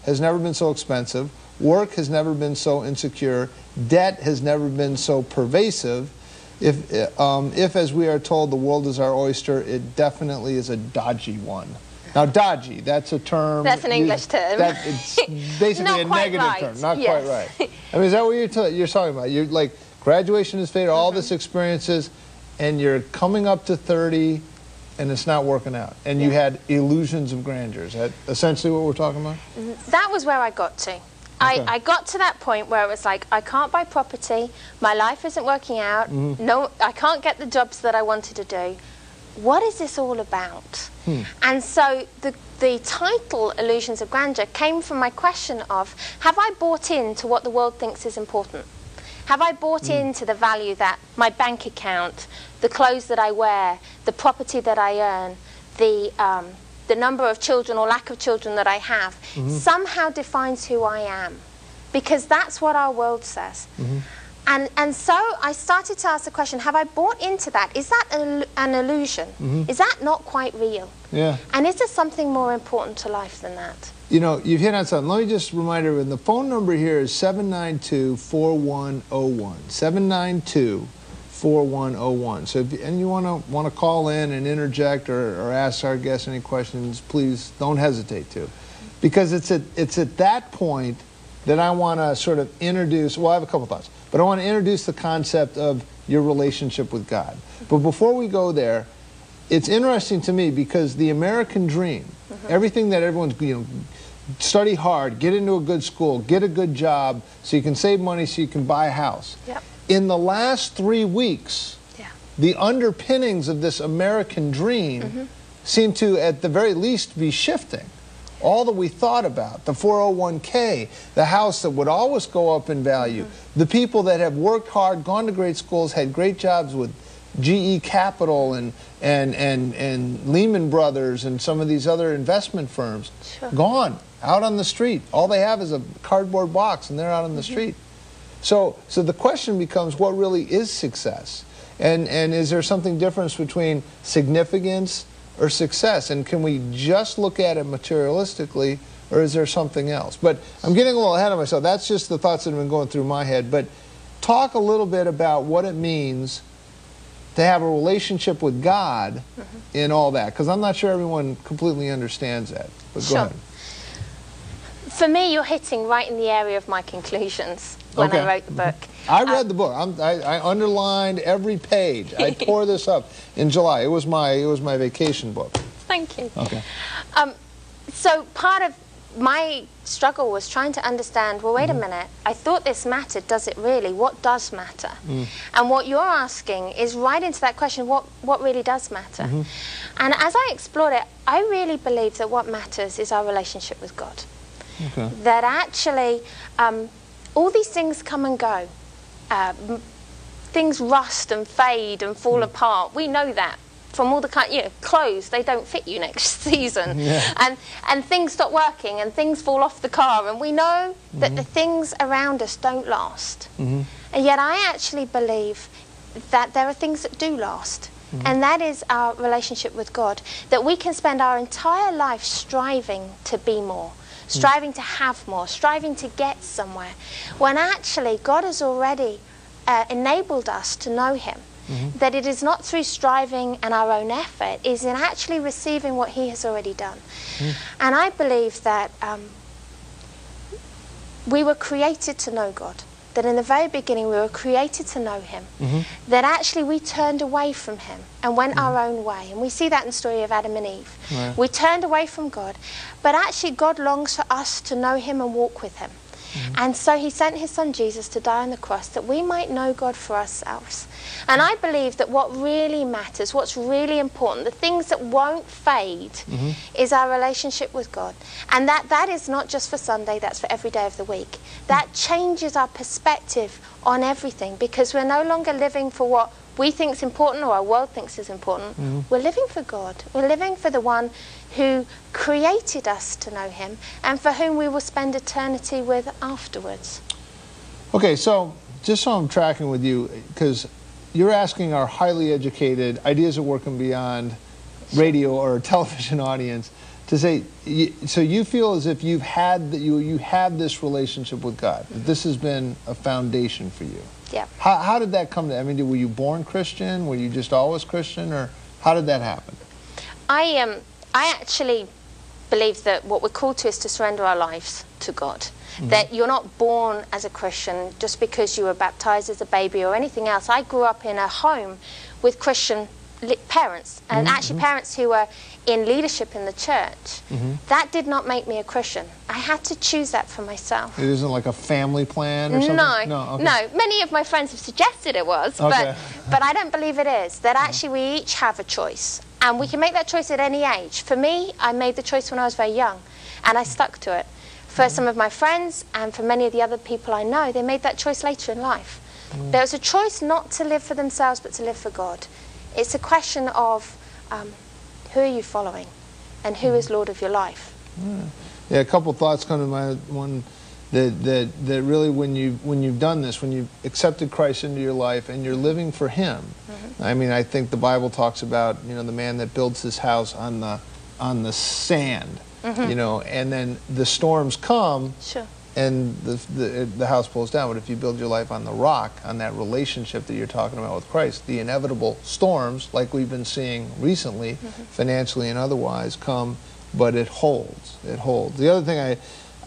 has never been so expensive, work has never been so insecure, debt has never been so pervasive. If, as we are told, the world is our oyster, it definitely is a dodgy one. Now, dodgy, that's a term. That's an English term. It's basically a negative term. Not quite right. I mean, is that what you're talking about? You're like, graduation is faded, all this experiences, and you're coming up to 30, and it's not working out. And you had illusions of grandeur. Is that essentially what we're talking about? That was where I got to. I got to that point where it was like, I can't buy property, my life isn't working out, no, I can't get the jobs that I wanted to do. what is this all about? And so the title, Illusions of Grandeur, came from my question of, have I bought into what the world thinks is important? Have I bought into the value that my bank account, the clothes that I wear, the property that I earn, the number of children or lack of children that I have, somehow defines who I am? Because that's what our world says. And so I started to ask the question, have I bought into that? Is that an illusion? Is that not quite real? Yeah. And is there something more important to life than that? You know, you've hit on something. Let me just remind everyone, the phone number here is 792-4101. 792-4101. So if you want to call in and interject or ask our guests any questions, please don't hesitate to. Because it's at that point that I want to sort of introduce, well, I have a couple thoughts, but I want to introduce the concept of your relationship with God. But before we go there, it's interesting to me because the American dream, everything that everyone's, study hard, get into a good school, get a good job so you can save money so you can buy a house. Yep. In the last 3 weeks, the underpinnings of this American dream seem to, at the very least, be shifting. All that we thought about, the 401k, the house that would always go up in value, the people that have worked hard, gone to great schools, had great jobs with GE Capital and Lehman Brothers and some of these other investment firms, gone, out on the street. All they have is a cardboard box and they're out on the street. So the question becomes, what really is success? And is there something different between significance or success? And can we just look at it materialistically, or is there something else? But I'm getting a little ahead of myself. That's just the thoughts that have been going through my head. But talk a little bit about what it means to have a relationship with God in all that, because I'm not sure everyone completely understands that. But go ahead. For me, you're hitting right in the area of my conclusions when I wrote the book. I read the book. I underlined every page. I tore this up in July. It was my vacation book. Thank you. Okay. So part of my struggle was trying to understand, well, wait a minute, I thought this mattered. Does it really? What does matter? And what you're asking is right into that question, what really does matter? And as I explored it, I really believe that what matters is our relationship with God. That actually, all these things come and go. Things rust and fade and fall apart. We know that from all the clothes, they don't fit you next season. And things stop working and things fall off the car, and we know that the things around us don't last. And yet I actually believe that there are things that do last. And that is our relationship with God, that we can spend our entire life striving to be more, striving to have more, striving to get somewhere, when actually God has already enabled us to know Him. That it is not through striving and our own effort, it is in actually receiving what He has already done. And I believe that we were created to know God. That in the very beginning we were created to know Him. That actually we turned away from Him and went our own way. And we see that in the story of Adam and Eve. We turned away from God, but actually God longs for us to know Him and walk with Him. And so He sent His Son Jesus to die on the cross that we might know God for ourselves. And I believe that what really matters, what's really important, the things that won't fade, is our relationship with God. And that is not just for Sunday, that's for every day of the week. That changes our perspective on everything, because we're no longer living for what we think is important or our world thinks is important. We're living for God. We're living for the one who created us to know Him and for whom we will spend eternity with afterwards. Okay, so just so I'm tracking with you, because you're asking our highly educated, ideas at work and beyond radio or television audience to say, so you feel as if you have this relationship with God, that this has been a foundation for you. Yeah. How did that come to? I mean, were you born Christian? Were you just always Christian, or how did that happen? I actually believe that what we're called to is to surrender our lives to God. That you're not born as a Christian just because you were baptized as a baby or anything else. I grew up in a home with Christian parents, and actually parents who were in leadership in the church. That did not make me a Christian. I had to choose that for myself. It isn't like a family plan or something? No. Many of my friends have suggested it was, but I don't believe it is. That actually we each have a choice. And we can make that choice at any age. For me, I made the choice when I was very young, and I stuck to it. For some of my friends and for many of the other people I know, they made that choice later in life. There was a choice not to live for themselves, but to live for God. It's a question of who are you following, and who is Lord of your life. Yeah, a couple thoughts come to mind. One, that really when you've done this, when you've accepted Christ into your life and you're living for Him. I mean, I think the Bible talks about, you know, the man that builds his house on the sand, you know, and then the storms come, and the house pulls down. But if you build your life on the rock, on that relationship that you're talking about with Christ, the inevitable storms, like we've been seeing recently, financially and otherwise, come, but it holds. It holds. The other thing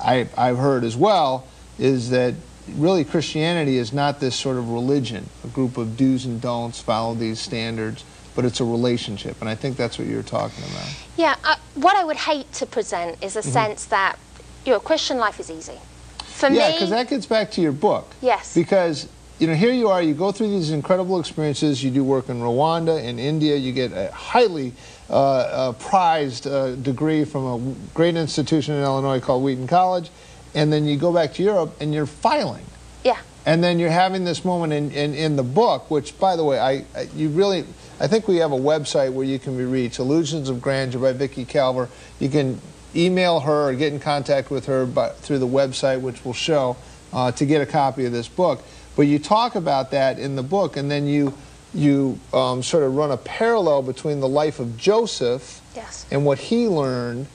I've heard as well is that really Christianity is not this sort of religion, a group of do's and don'ts, follow these standards, but it's a relationship, and I think that's what you're talking about. Yeah, what I would hate to present is a sense that your Christian life is easy. For me, yeah, because that gets back to your book. Yes. Because, you know, here you are, you go through these incredible experiences, you do work in Rwanda, in India, you get a highly prized degree from a great institution in Illinois called Wheaton College, and then you go back to Europe and you're filing. Yeah. And then you're having this moment in the book, which, by the way, I think we have a website where you can be reached, Illusions of Grandeur by Vicki Calver. You can email her or get in contact with her through the website, which will show, to get a copy of this book. But you talk about that in the book, and then you sort of run a parallel between the life of Joseph and what he learned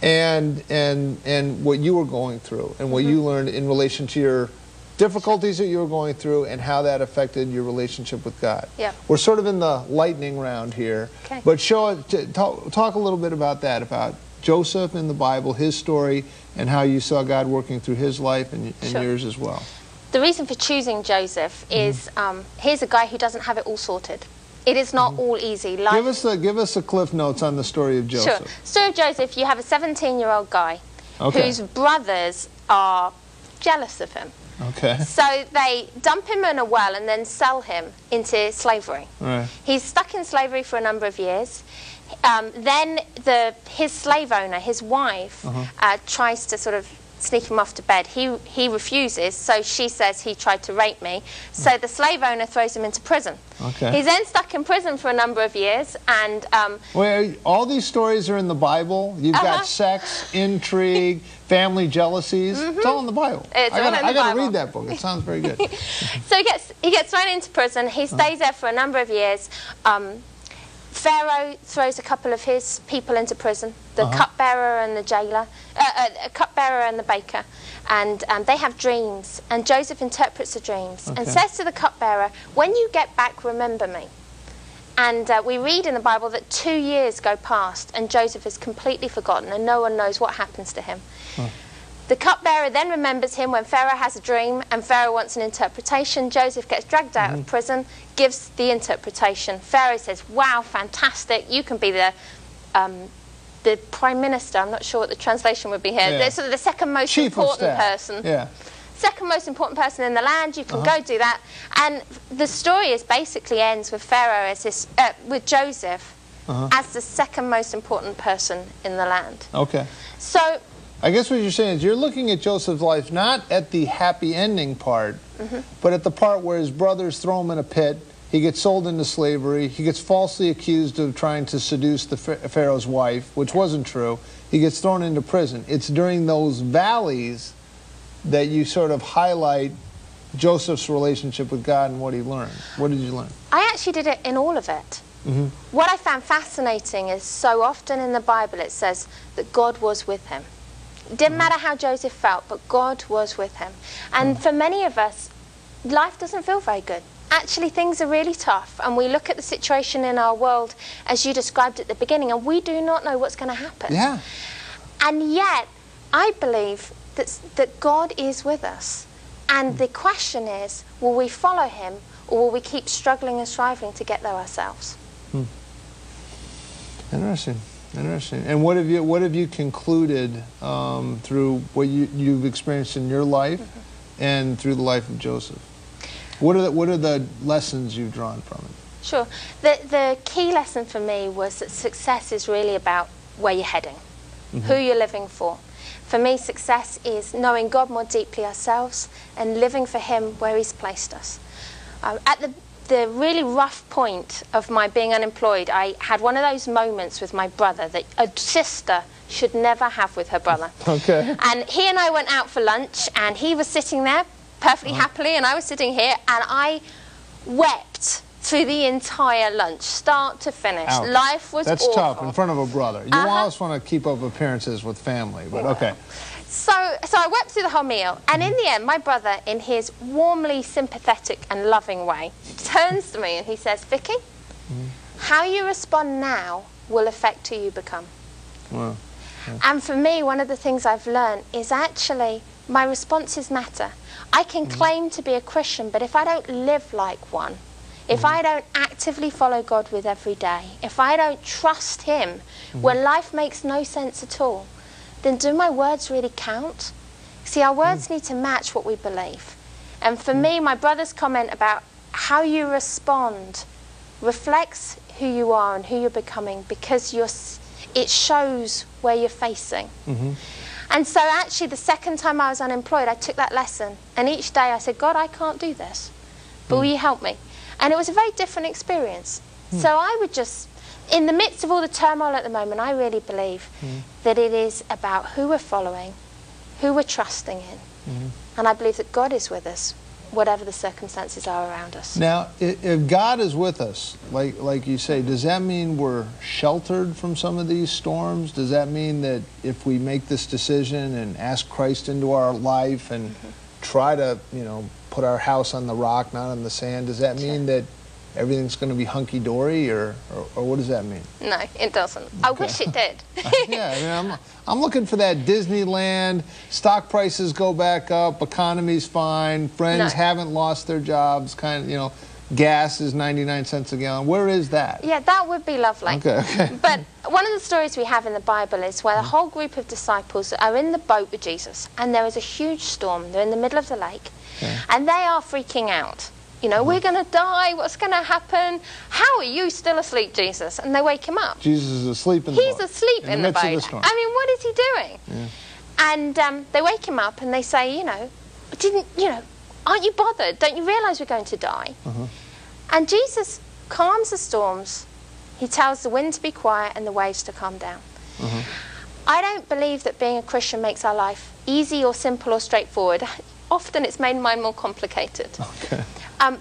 and what you were going through, and what you learned in relation to your difficulties that you were going through and how that affected your relationship with God. Yeah. We're sort of in the lightning round here, but talk a little bit about that, about Joseph in the Bible, his story, and how you saw God working through his life and yours as well. The reason for choosing Joseph is here's a guy who doesn't have it all sorted. It is not all easy. Give us the cliff notes on the story of Joseph. Sure. Story of Joseph, you have a 17-year-old guy whose brothers are jealous of him. Okay. So they dump him in a well and then sell him into slavery. Right. He's stuck in slavery for a number of years. Then his slave owner, his wife, tries to sort of sneak him off to bed. He refuses, so she says he tried to rape me. So the slave owner throws him into prison. Okay. He's then stuck in prison for a number of years, and well, all these stories are in the Bible. You've got sex, intrigue, family jealousies. It's all in the Bible. I got to read that book. It sounds very good. So he gets thrown into prison. He stays there for a number of years. Pharaoh throws a couple of his people into prison, the cupbearer and the jailer, cupbearer and the baker, and they have dreams, and Joseph interprets the dreams and says to the cupbearer, when you get back, remember me. And we read in the Bible that 2 years go past and Joseph is completely forgotten and no one knows what happens to him. The cupbearer then remembers him when Pharaoh has a dream and Pharaoh wants an interpretation. Joseph gets dragged out of prison, gives the interpretation. Pharaoh says, wow, fantastic, you can be the prime minister. I'm not sure what the translation would be here. Yeah. Sort of the second most important person. Yeah. Second most important person in the land, you can go do that. And the story basically ends with Pharaoh as this, with Joseph as the second most important person in the land. Okay. So I guess what you're saying is you're looking at Joseph's life not at the happy ending part, but at the part where his brothers throw him in a pit, he gets sold into slavery, he gets falsely accused of trying to seduce the Pharaoh's wife, which wasn't true. He gets thrown into prison. It's during those valleys that you sort of highlight Joseph's relationship with God and what he learned. What did you learn? I actually did it in all of it. What I found fascinating is so often in the Bible it says that God was with him. It didn't matter how Joseph felt, but God was with him. And for many of us, life doesn't feel very good. Actually, things are really tough, and we look at the situation in our world as you described at the beginning, and we do not know what's going to happen. Yeah. And yet, I believe that God is with us. And the question is, will we follow him, or will we keep struggling and striving to get there ourselves? Interesting. Interesting. And what have you concluded through what you've experienced in your life and through the life of Joseph? What are the lessons you've drawn from it? Sure. The key lesson for me was that success is really about where you're heading, who you're living for. For me, success is knowing God more deeply ourselves and living for Him where He's placed us. At the really rough point of my being unemployed, I had one of those moments with my brother that a sister should never have with her brother. Okay. And he and I went out for lunch, and he was sitting there perfectly happily, and I was sitting here, and I wept through the entire lunch, start to finish. Ouch. Life was That's awful. tough in front of a brother. You always want to keep up appearances with family, but okay. So I wept through the whole meal, and in the end, my brother, in his warmly sympathetic and loving way, turns to me and he says, Vicky, how you respond now will affect who you become. Wow. And for me, one of the things I've learned is actually my responses matter. I can claim to be a Christian, but if I don't live like one, if I don't actively follow God with every day, if I don't trust Him when life makes no sense at all, then do my words really count? See, our words need to match what we believe. And for me, my brother's comment about how you respond reflects who you are and who you're becoming, because it shows where you're facing. And so actually, the second time I was unemployed, I took that lesson. And each day I said, God, I can't do this, but will you help me? And it was a very different experience. So I would just, in the midst of all the turmoil at the moment, I really believe that it is about who we're following, who we're trusting in. And I believe that God is with us, whatever the circumstances are around us. Now, if God is with us, like you say, does that mean we're sheltered from some of these storms? Does that mean that if we make this decision and ask Christ into our life and try to, you know, put our house on the rock, not on the sand, does that mean that everything's going to be hunky-dory, or what does that mean? No, it doesn't. I wish it did. Yeah, I mean, I'm looking for that Disneyland, stock prices go back up, economy's fine, friends haven't lost their jobs, kind of, you know, gas is 99 cents a gallon. Where is that? Yeah, that would be lovely. Okay. But one of the stories we have in the Bible is where the whole group of disciples are in the boat with Jesus, and there is a huge storm. They're in the middle of the lake, and they are freaking out. You know, we're going to die. What's going to happen? How are you still asleep, Jesus? And they wake him up. Jesus is asleep in the boat. He's asleep in the boat. I mean, what is he doing? And they wake him up and they say, you know, aren't you bothered? Don't you realize we're going to die? And Jesus calms the storms. He tells the wind to be quiet and the waves to calm down. I don't believe that being a Christian makes our life easy or simple or straightforward. Often it's made mine more complicated.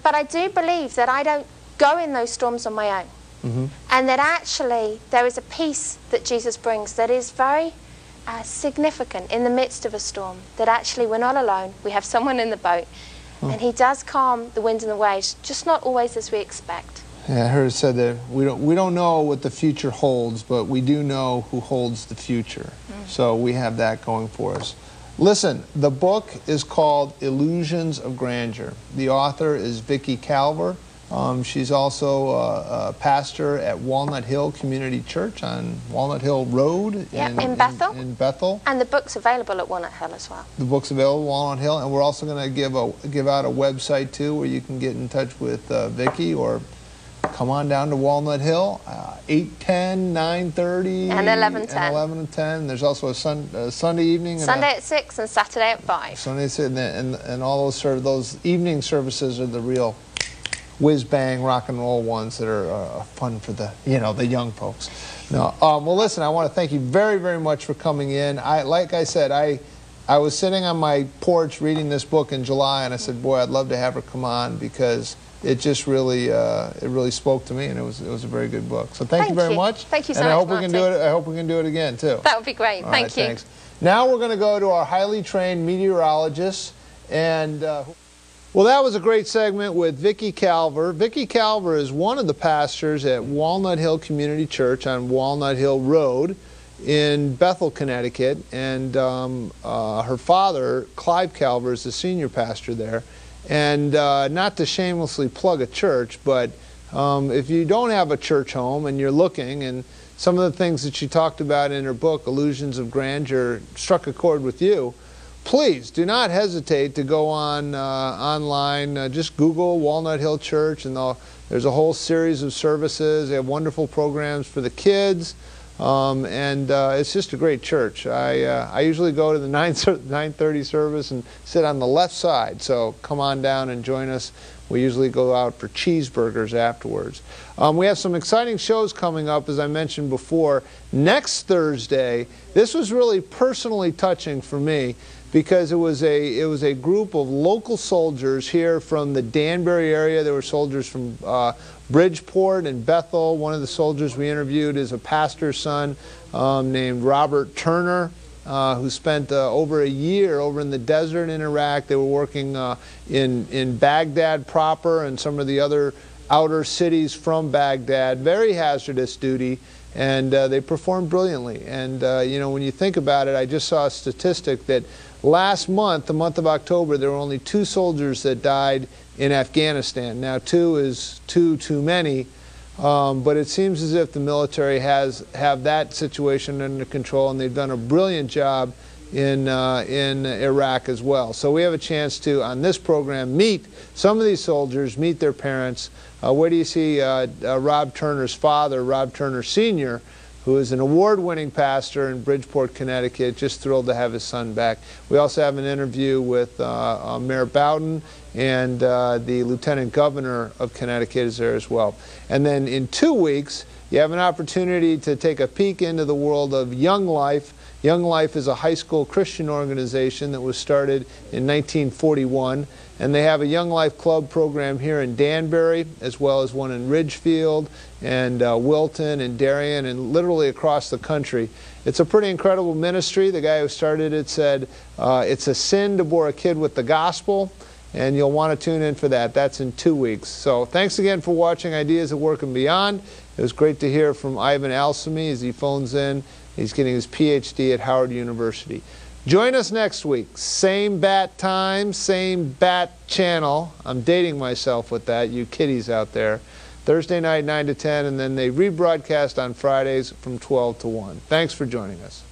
But I do believe that I don't go in those storms on my own. And that actually there is a peace that Jesus brings that is very significant in the midst of a storm. That actually we're not alone. We have someone in the boat. And He does calm the wind and the waves, just not always as we expect. Yeah, I heard it said that we don't know what the future holds, but we do know who holds the future. So we have that going for us. Listen, the book is called Illusions of Grandeur. The author is Vicky Calver. She's also a pastor at Walnut Hill Community Church on Walnut Hill Road in Bethel. In Bethel. And the book's available at Walnut Hill as well. The book's available at Walnut Hill, and we're also going to give out a website too, where you can get in touch with Vicky, or come on down to Walnut Hill, 8:10, 9:30, and 11:10. And 11 and 10. There's also a Sunday evening. Sunday at 6 and Saturday at 5. Sunday at 6, and all those evening services are the real whiz-bang rock and roll ones that are fun for the young folks. No, well, listen, I want to thank you very, very much for coming in. Like I said, I was sitting on my porch reading this book in July, and I said, boy, I'd love to have her come on, because it just really spoke to me, and it was a very good book. So thank you very much. Thank you so much. And I hope we can do it again too. That would be great. Thank you. Thanks. Now we're going to go to our highly trained meteorologist, and well, that was a great segment with Vicky Calver. Vicky Calver is one of the pastors at Walnut Hill Community Church on Walnut Hill Road in Bethel, Connecticut, and her father, Clive Calver, is the senior pastor there. And not to shamelessly plug a church, but if you don't have a church home and you're looking, and some of the things that she talked about in her book, Illusions of Grandeur, struck a chord with you, please do not hesitate to go on online. Just Google Walnut Hill Church, and There's a whole series of services. They have wonderful programs for the kids. And it's just a great church. I usually go to the 9:30 service and sit on the left side, so come on down and join us. We usually go out for cheeseburgers afterwards. We have some exciting shows coming up, as I mentioned before. Next Thursday, this was really personally touching for me, because it was a group of local soldiers here from the Danbury area. There were soldiers from Bridgeport and Bethel. One of the soldiers we interviewed is a pastor's son named Robert Turner, who spent over a year over in the desert in Iraq. They were working in Baghdad proper and some of the other outer cities from Baghdad. Very hazardous duty, and they performed brilliantly. And you know, when you think about it, I just saw a statistic that last month, the month of October, there were only 2 soldiers that died in Afghanistan. Now, 2 is too many, but it seems as if the military have that situation under control, and they've done a brilliant job in Iraq as well. So we have a chance to, on this program, meet some of these soldiers, meet their parents. Where do you see Rob Turner's father, Rob Turner Sr., who is an award-winning pastor in Bridgeport, Connecticut, just thrilled to have his son back. We also have an interview with Mayor Bowden, and the Lieutenant Governor of Connecticut is there as well. And then in 2 weeks, you have an opportunity to take a peek into the world of Young Life. Young Life is a high school Christian organization that was started in 1941, and they have a Young Life Club program here in Danbury, as well as one in Ridgefield and Wilton and Darien, and literally across the country. It's a pretty incredible ministry. The guy who started it said it's a sin to bore a kid with the gospel, and you'll want to tune in for that. That's in 2 weeks. So thanks again for watching Ideas at Work and Beyond. It was great to hear from Ivan Alsamy as he phones in. He's getting his PhD at Howard University. Join us next week. Same bat time, same bat channel. I'm dating myself with that, you kiddies out there. Thursday night, 9 to 10, and then they rebroadcast on Fridays from 12 to 1. Thanks for joining us.